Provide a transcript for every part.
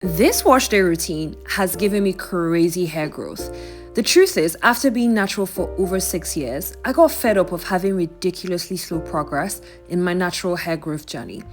This wash day routine has given me crazy hair growth. The truth is, after being natural for over 6 years, I got fed up of having ridiculously slow progress in my natural hair growth journey.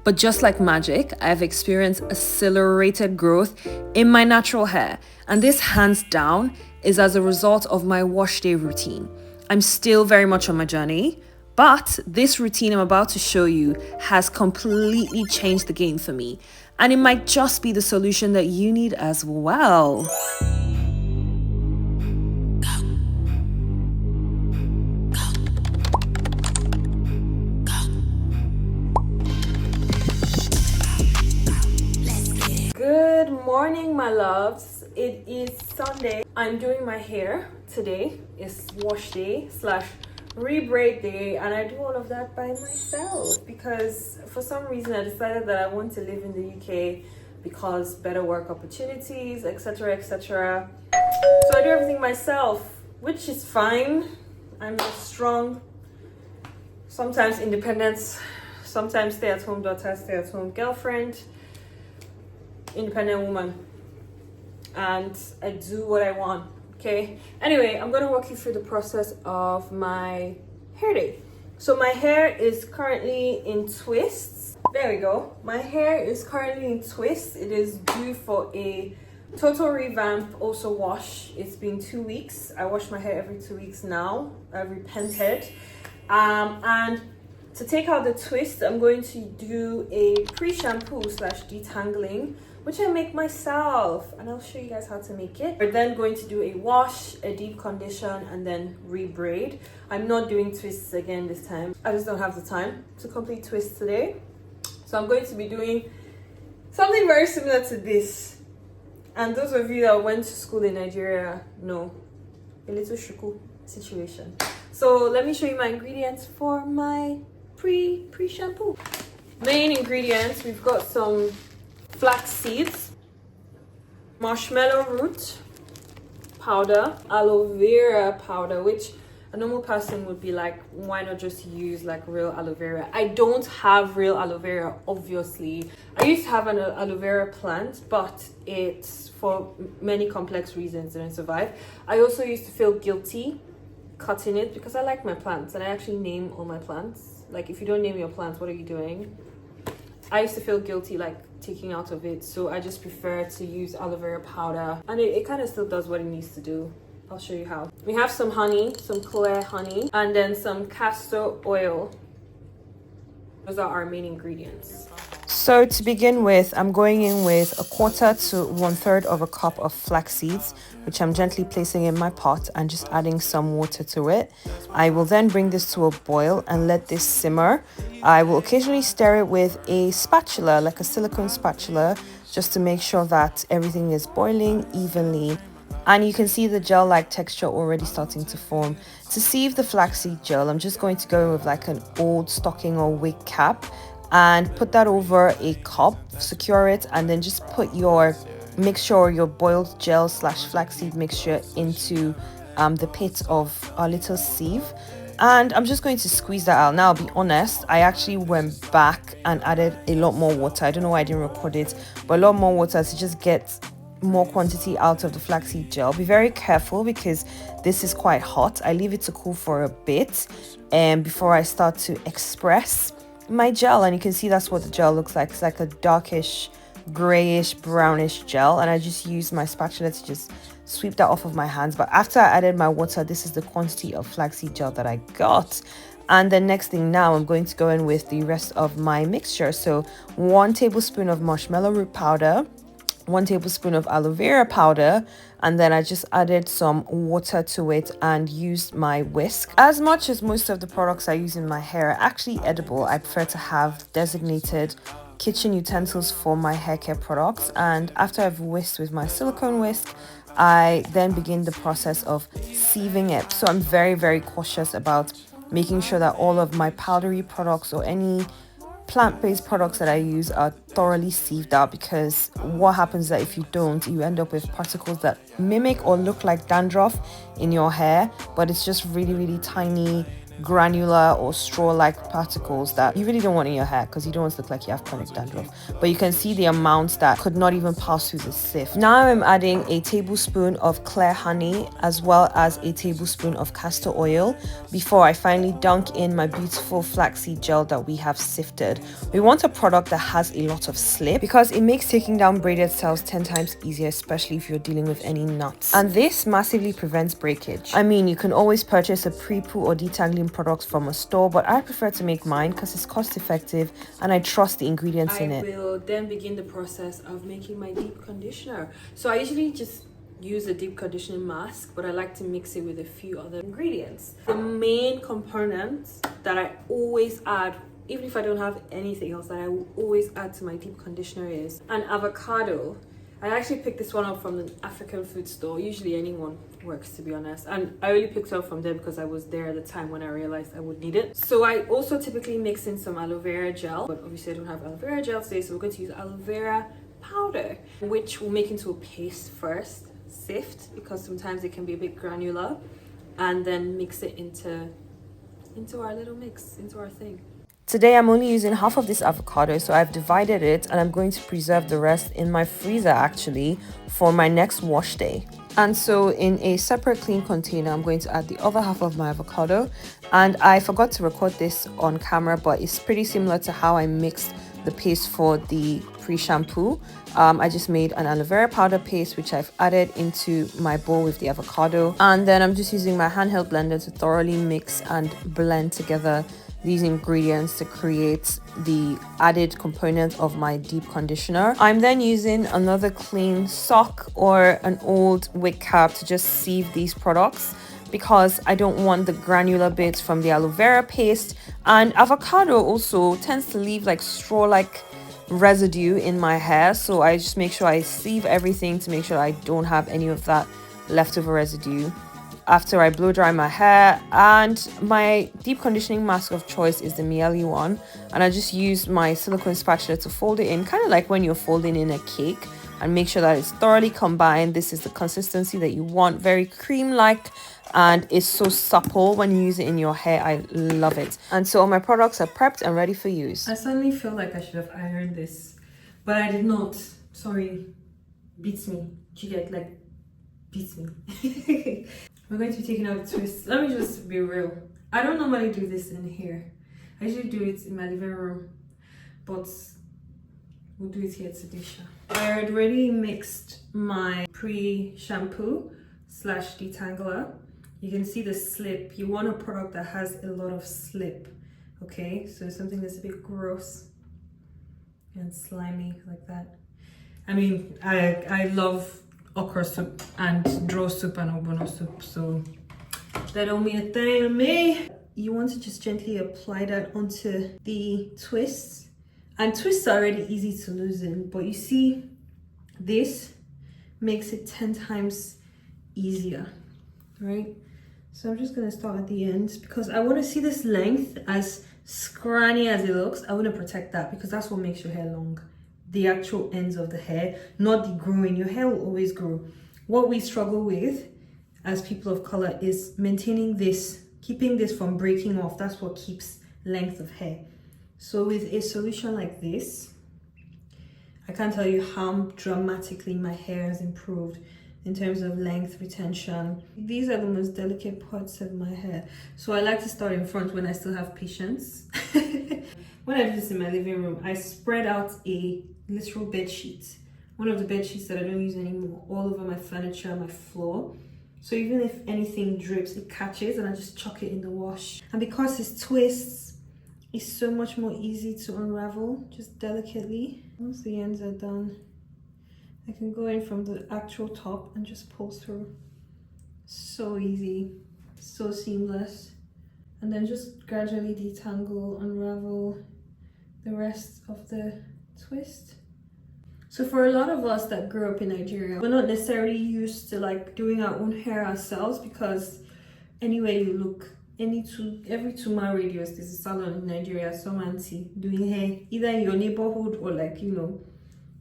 But just like magic, I have experienced accelerated growth in my natural hair, and this hands down is as a result of my wash day routine. I'm still very much on my journey, but this routine I'm about to show you has completely changed the game for me, and it might just be the solution that you need as well. Good morning, my loves. It is Sunday. I'm doing my hair today. It's wash day slash rebraid day, and I do all of that by myself because for some reason I decided that I want to live in the UK because better work opportunities, etc., etc. So I do everything myself, which is fine. I'm a strong, sometimes independent, sometimes stay-at-home daughter, stay-at-home girlfriend, independent woman, and I do what I want. Okay, anyway, I'm gonna walk you through the process of my hair day. So my hair is currently in twists. There we go. My hair is currently in twists. It is due for a total revamp, also wash. It's been 2 weeks. I wash my hair every 2 weeks now. I've repented. And to take out the twist, I'm going to do a pre-shampoo slash detangling, which I make myself, and I'll show you guys how to make it. We're then going to do a wash, a deep condition, and then rebraid. I'm not doing twists again this time. I just don't have the time to complete twists today. So I'm going to be doing something very similar to this. And those of you that went to school in Nigeria know a little shuku situation. So let me show you my ingredients for my pre-shampoo. Main ingredients, we've got some flax seeds, marshmallow root powder, aloe vera powder, which a normal person would be like, why not just use like real aloe vera? I don't have real aloe vera, obviously. I used to have an aloe vera plant, but it's for many complex reasons didn't survive. I also used to feel guilty cutting it because I like my plants and I actually name all my plants. Like, if you don't name your plants, what are you doing? I used to feel guilty like taking out of it, so I just prefer to use aloe vera powder, and it kind of still does what it needs to do. I'll show you how. We have some honey, some clear honey, and then some castor oil. Those are our main ingredients. So to begin with, I'm going in with 1/4 to 1/3 of a cup of flax seeds, which I'm gently placing in my pot and just adding some water to it. I will then bring this to a boil and let this simmer. I will occasionally stir it with a spatula, like a silicone spatula, just to make sure that everything is boiling evenly. And you can see the gel-like texture already starting to form. To sieve the flaxseed gel, I'm just going to go with like an old stocking or wig cap and put that over a cup, secure it, and then just put your mixture or your boiled gel slash flaxseed mixture into the pit of a little sieve. And I'm just going to squeeze that out. Now, I'll be honest, I actually went back and added a lot more water. I don't know why I didn't record it, but a lot more water to just get more quantity out of the flaxseed gel. Be very careful because this is quite hot. I leave it to cool for a bit and before I start to express my gel, and you can see that's what the gel looks like. It's like a darkish grayish brownish gel, and I just use my spatula to just sweep that off of my hands. But after I added my water, this is the quantity of flaxseed gel that I got. And the next thing, now I'm going to go in with the rest of my mixture. So 1 tablespoon of marshmallow root powder, 1 tablespoon of aloe vera powder, and then I just added some water to it and used my whisk. As much as most of the products I use in my hair are actually edible, I prefer to have designated kitchen utensils for my hair care products. And after I've whisked with my silicone whisk, I then begin the process of sieving it. So I'm very, very cautious about making sure that all of my powdery products or any plant-based products that I use are thoroughly sieved out, because what happens is that if you don't, you end up with particles that mimic or look like dandruff in your hair, but it's just really, really tiny granular or straw-like particles that you really don't want in your hair because you don't want to look like you have chronic dandruff. But you can see the amounts that could not even pass through the sieve. Now I'm adding a tablespoon of clear honey as well as a tablespoon of castor oil before I finally dunk in my beautiful flaxseed gel that we have sifted. We want a product that has a lot of slip because it makes taking down braided cells 10 times easier, especially if you're dealing with any knots. And this massively prevents breakage. I mean, you can always purchase a pre-poo or detangling product from a store, but I prefer to make mine because it's cost effective and I trust the ingredients in it. I will then begin the process of making my deep conditioner. So I usually just use a deep conditioning mask, but I like to mix it with a few other ingredients. The main component that I always add, even if I don't have anything else, that I will always add to my deep conditioner is an avocado. I actually picked this one up from the African food store. Usually anyone works, to be honest, and I only picked it up from them because I was there at the time when I realized I would need it. So I also typically mix in some aloe vera gel, but obviously I don't have aloe vera gel today, so we're going to use aloe vera powder, which we'll make into a paste first, sift, because sometimes it can be a bit granular, and then mix it into our little mix, into our thing. Today I'm only using half of this avocado, so I've divided it and I'm going to preserve the rest in my freezer actually for my next wash day. And so in a separate clean container, I'm going to add the other half of my avocado. And I forgot to record this on camera, but it's pretty similar to how I mixed the paste for the pre-shampoo. I just made an aloe vera powder paste, which I've added into my bowl with the avocado. And then I'm just using my handheld blender to thoroughly mix and blend together these ingredients to create the added component of my deep conditioner. I'm then using another clean sock or an old wig cap to just sieve these products because I don't want the granular bits from the aloe vera paste. And avocado also tends to leave like straw-like residue in my hair, so I just make sure I sieve everything to make sure I don't have any of that leftover residue after I blow dry my hair. And my deep conditioning mask of choice is the Mielle one, and I just use my silicone spatula to fold it in, kind of like when you're folding in a cake, and make sure that it's thoroughly combined. This is the consistency that you want, very cream-like, and it's so supple when you use it in your hair. I love it. And so all my products are prepped and ready for use. I suddenly feel like I should have ironed this, but I did not. Sorry, beats me. You get like beats me. We're going to be taking out the twists. Let me just be real. I don't normally do this in here. I usually do it in my living room, but we'll do it here today. I had already mixed my pre-shampoo / detangler. You can see the slip. You want a product that has a lot of slip, okay? So something that's a bit gross and slimy like that. I mean, I love okra soup and draw soup and ogbono soup, so that don't mean a thing to me. You want to just gently apply that onto the twists, and twists are already easy to loosen, but you see this makes it 10 times easier, right? So I'm just going to start at the ends because I want to see this length. As scrawny as it looks, I want to protect that because that's what makes your hair long. The actual ends of the hair, not the growing. Your hair will always grow. What we struggle with as people of color is maintaining this, keeping this from breaking off. That's what keeps length of hair. So with a solution like this, I can't tell you how dramatically my hair has improved in terms of length, retention. These are the most delicate parts of my hair. So I like to start in front when I still have patience. When I do this in my living room, I spread out a literal bed sheet. One of the bed sheets that I don't use anymore, all over my furniture, my floor. So even if anything drips, it catches and I just chuck it in the wash. And because it's twists, it's so much more easy to unravel, just delicately. Once the ends are done, I can go in from the actual top and just pull through. So easy, so seamless. And then just gradually detangle, unravel the rest of the twist. So for a lot of us that grew up in Nigeria, we're not necessarily used to like doing our own hair ourselves because anywhere you look, every 2 mile radius, there's a salon in Nigeria, some auntie doing hair, either in your neighborhood or like, you know,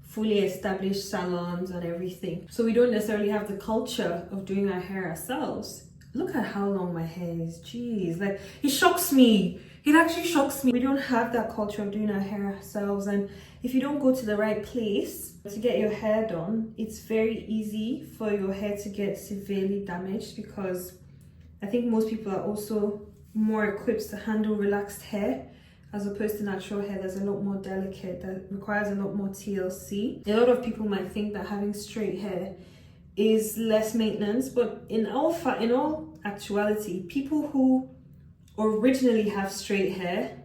fully established salons and everything. So we don't necessarily have the culture of doing our hair ourselves. Look at how long my hair is. Jeez, like it shocks me. It actually shocks me. We don't have that culture of doing our hair ourselves, and if you don't go to the right place to get your hair done, it's very easy for your hair to get severely damaged, because I think most people are also more equipped to handle relaxed hair as opposed to natural hair that's a lot more delicate, that requires a lot more TLC. A lot of people might think that having straight hair is less maintenance, but in all actuality, people who originally have straight hair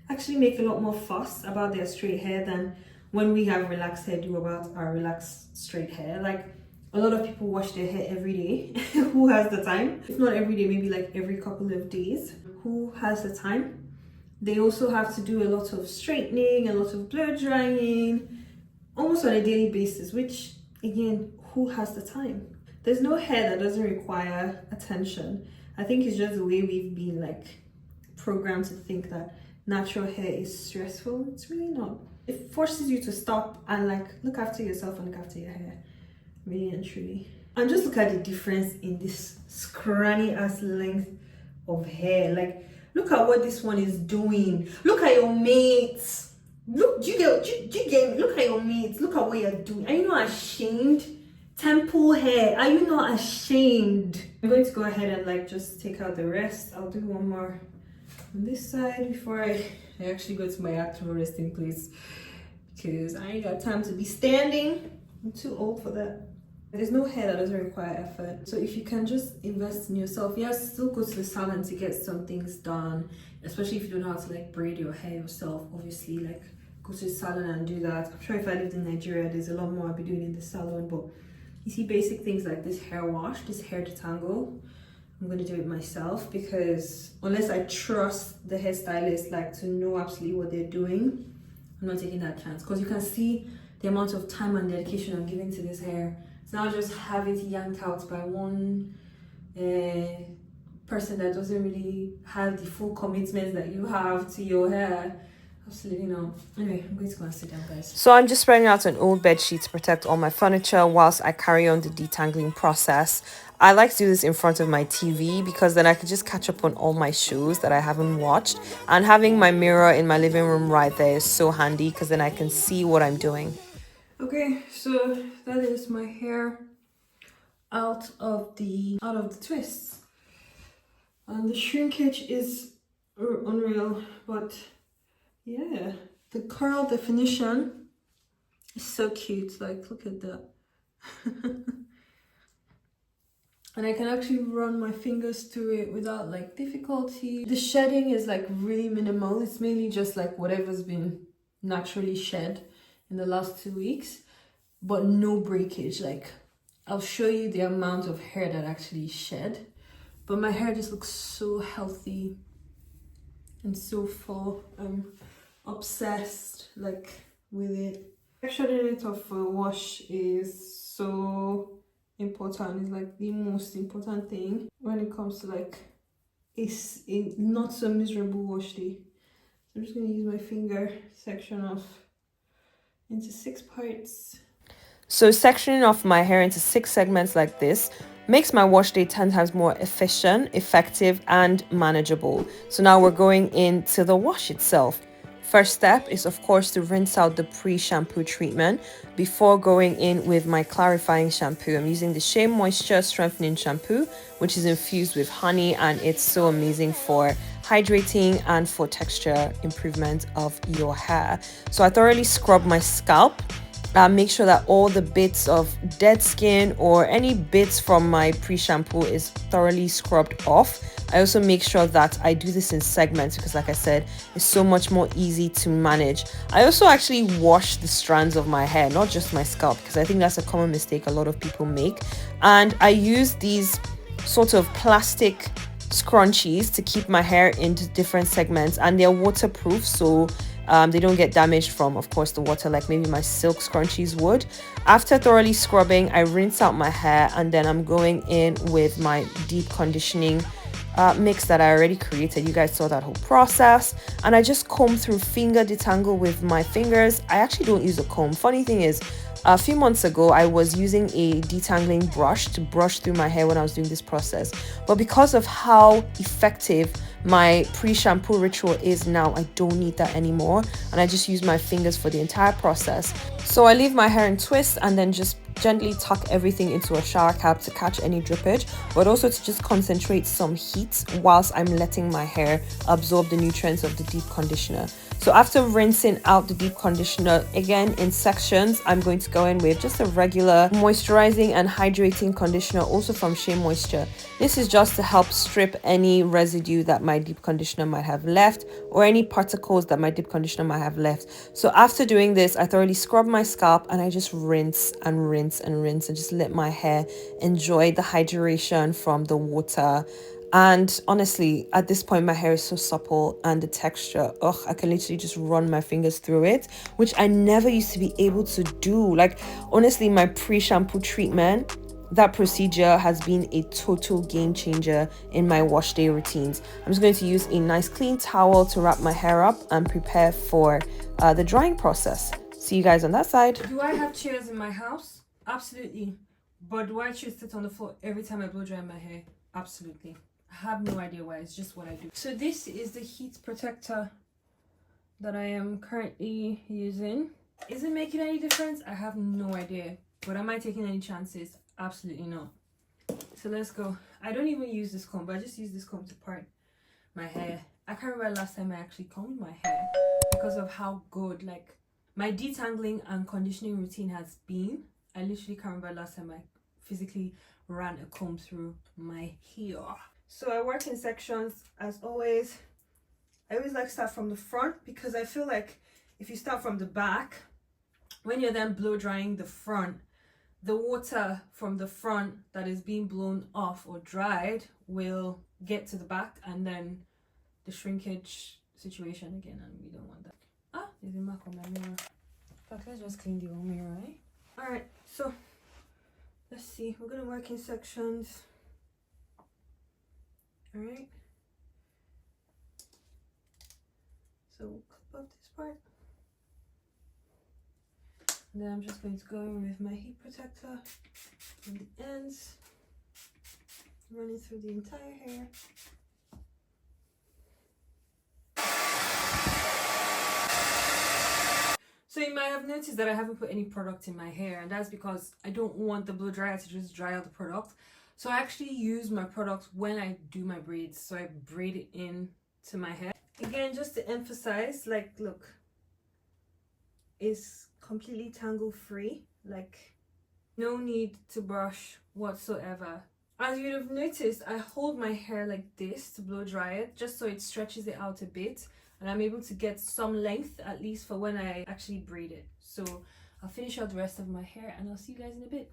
actually make a lot more fuss about their straight hair than when we have relaxed hair do about our relaxed straight hair. Like, a lot of people wash their hair every day. Who has the time? If not every day, maybe like every couple of days. Who has the time? They also have to do a lot of straightening, a lot of blow drying, almost on a daily basis, which again, who has the time? There's no hair that doesn't require attention. I think it's just the way we've been like programmed to think that natural hair is stressful. It's really not. It forces you to stop and like look after yourself and look after your hair, really and truly. And just look at the difference in this scrawny ass length of hair. Like, look at what this one is doing. Look at your mates. Look, do you get? Look at your mates. Look at what you're doing. Are you not ashamed? Temple hair. Are you not ashamed? I'm going to go ahead and like just take out the rest. I'll do one more on this side before I actually go to my actual resting place, because I ain't got time to be standing. I'm too old for that. There's no hair that doesn't require effort. So if you can just invest in yourself, yes, still go to the salon to get some things done, especially if you don't know how to like braid your hair yourself. Obviously, like, go to the salon and do that. I'm sure if I lived in Nigeria, there's a lot more I'd be doing in the salon, but you see basic things like this hair wash, this hair detangle, I'm going to do it myself, because unless I trust the hairstylist like to know absolutely what they're doing, I'm not taking that chance, because you can see the amount of time and dedication I'm giving to this hair. It's not just have it yanked out by one person that doesn't really have the full commitment that you have to your hair. Absolutely not. Anyway, I'm going to go and sit down, guys. So I'm just spreading out an old bed sheet to protect all my furniture whilst I carry on the detangling process. I like to do this in front of my TV because then I can just catch up on all my shows that I haven't watched. And having my mirror in my living room right there is so handy because then I can see what I'm doing. Okay, so that is my hair out of the twists. And the shrinkage is unreal, but yeah, the curl definition is so cute. Like, look at that. And I can actually run my fingers through it without like difficulty. The shedding is like really minimal. It's mainly just like whatever's been naturally shed in the last 2 weeks, but no breakage. Like, I'll show you the amount of hair that actually shed, but my hair just looks so healthy and so full. I'm obsessed like with it. Shedding it off for a wash is so important. It's like the most important thing when it comes to like a not so miserable wash day. So I'm just gonna use my finger, section off into 6 parts. So sectioning off my hair into 6 segments like this makes my wash day 10 times more efficient, effective, and manageable. So now we're going into the wash itself. First step is, of course, to rinse out the pre-shampoo treatment before going in with my clarifying shampoo. I'm using the Shea Moisture Strengthening Shampoo, which is infused with honey, and it's so amazing for hydrating and for texture improvement of your hair. So I thoroughly scrub my scalp. Make sure that all the bits of dead skin or any bits from my pre-shampoo is thoroughly scrubbed off. I also make sure that I do this in segments because, like I said, it's so much more easy to manage. I also actually wash the strands of my hair, not just my scalp, because I think that's a common mistake a lot of people make. And I use these sort of plastic scrunchies to keep my hair into different segments, and they're waterproof, so they don't get damaged from, of course, the water like maybe my silk scrunchies would. After thoroughly scrubbing, I rinse out my hair, and then I'm going in with my deep conditioning mix that I already created. You guys saw that whole process, and I just comb through, finger detangle with my fingers. I actually don't use a comb. Funny thing is, A few months ago, I was using a detangling brush to brush through my hair when I was doing this process. But because of how effective my pre-shampoo ritual is now, I don't need that anymore. And I just use my fingers for the entire process. So I leave my hair in twists and then just gently tuck everything into a shower cap to catch any drippage, but also to just concentrate some heat whilst I'm letting my hair absorb the nutrients of the deep conditioner. So after rinsing out the deep conditioner, again in sections, I'm going to go in with just a regular moisturizing and hydrating conditioner, also from Shea Moisture. This is just to help strip any residue that my deep conditioner might have left, or any particles that my deep conditioner might have left. So after doing this, I thoroughly scrub my scalp and I just rinse and rinse and rinse and just let my hair enjoy the hydration from the water. And honestly, at this point, my hair is so supple and the texture, I can literally just run my fingers through it, which I never used to be able to do. Like, honestly, my pre-shampoo treatment, that procedure has been a total game changer in my wash day routines. I'm just going to use a nice clean towel to wrap my hair up and prepare for the drying process. See you guys on that side. Do I have chairs in my house? Absolutely. But do I choose to sit on the floor every time I blow dry my hair? Absolutely. I have no idea why. It's just what I do. So this is the heat protector that I am currently using. Is it making any difference? I have no idea. But am I taking any chances? Absolutely not. So let's go. I don't even use this comb, but I just use this comb to part my hair. I can't remember last time I actually combed my hair because of how good like my detangling and conditioning routine has been. I literally can't remember last time I physically ran a comb through my hair. So I work in sections as always. I always like to start from the front because I feel like if you start from the back, when you're then blow drying the front, the water from the front that is being blown off or dried will get to the back and then the shrinkage situation again, and we don't want that. Ah, there's a mark on my mirror. But let's just clean the old mirror, right? Alright, so let's see. We're gonna work in sections. Alright. So we'll clip off this part. And then I'm just going to go in with my heat protector on the ends, running through the entire hair. So you might have noticed that I haven't put any product in my hair, and that's because I don't want the blow dryer to just dry out the product. So I actually use my product when I do my braids. So I braid it in to my hair. Again, just to emphasize, like, look, it's completely tangle free. Like, no need to brush whatsoever. As you'd have noticed, I hold my hair like this to blow dry it, just so it stretches it out a bit. And I'm able to get some length, at least for when I actually braid it. So I'll finish out the rest of my hair and I'll see you guys in a bit.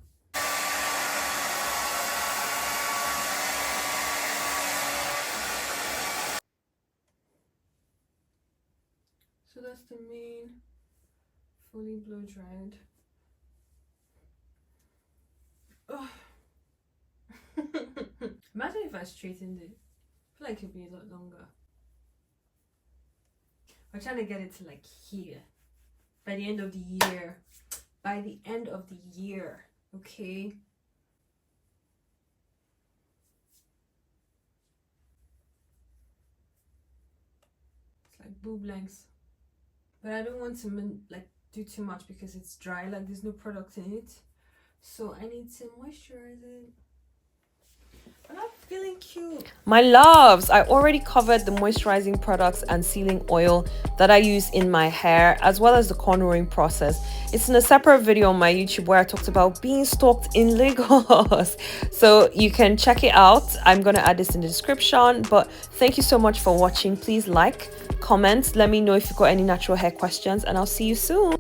So that's the main fully blow dried. Oh. Imagine if I straightened it. I feel like it'd be a lot longer. We're trying to get it to like here by the end of the year. By the end of the year, okay? It's like boob lengths. But I don't want to like do too much because it's dry, like there's no product in it. So I need to moisturize it. But I'm feeling cute. My loves, I already covered the moisturizing products and sealing oil that I use in my hair, as well as the cornrowing process. It's in a separate video on my YouTube where I talked about being stalked in Lagos. So you can check it out. I'm going to add this in the description. But thank you so much for watching. Please like, comment, let me know if you've got any natural hair questions, and I'll see you soon.